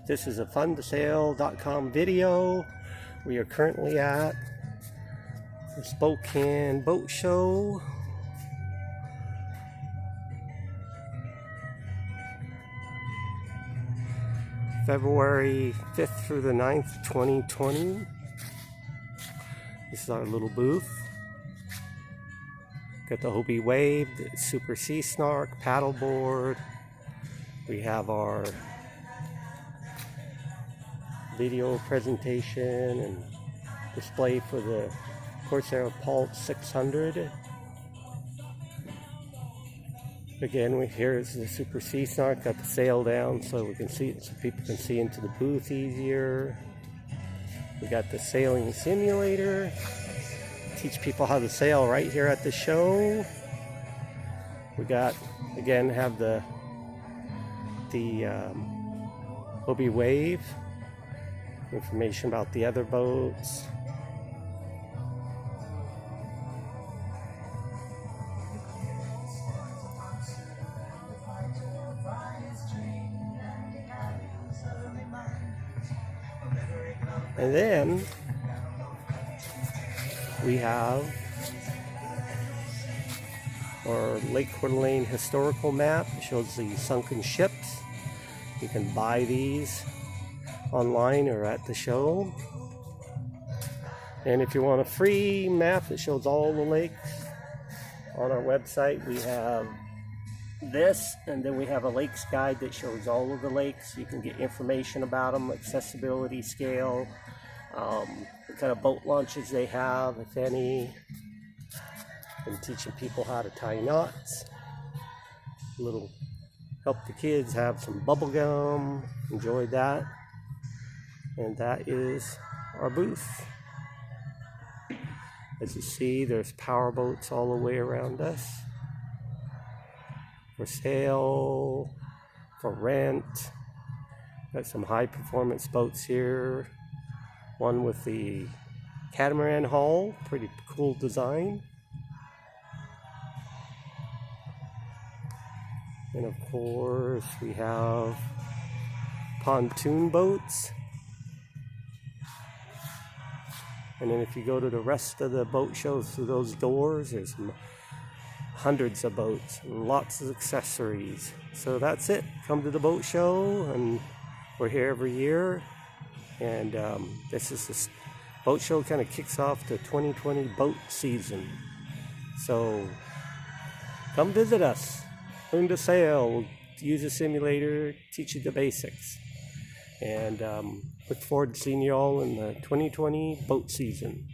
This is a FunToSAIL.com video. We are currently at the Spokane Boat Show. February 5th through the 9th, 2020. This is our little booth. Got the Hobie Wave, the Super Sea Snark, paddleboard. We have our video presentation and display for the Corsair Pulse 600. Again, here's the Super Sea Snark. Got the sail down so we can see, so people can see into the booth easier. We got the sailing simulator. Teach people how to sail right here at the show. We got, again, have the Hobie Wave. Information about the other boats. And then we have our Lake Coeur d'Alene historical map. It shows the sunken ships. You can buy these online or at the show. And if you want a free map that shows all the lakes, on our website we have this, and then we have a lakes guide that shows all of the lakes. You can get information about them, accessibility scale, what kind of boat launches they have, if any, and teaching people how to tie knots. Help the kids have some bubble gum, enjoy that. And that is our booth. As you see, there's power boats all the way around us. For sale, for rent. Got some high performance boats here. One with the catamaran hull, pretty cool design. And of course we have pontoon boats. And then if you go to the rest of the boat shows through those doors, there's hundreds of boats and lots of accessories. So that's it. Come to the boat show, and we're here every year. And this boat show kind of kicks off the 2020 boat season. So come visit us. Learn to sail. We'll use a simulator, teach you the basics. And look forward to seeing you all in the 2020 boat season.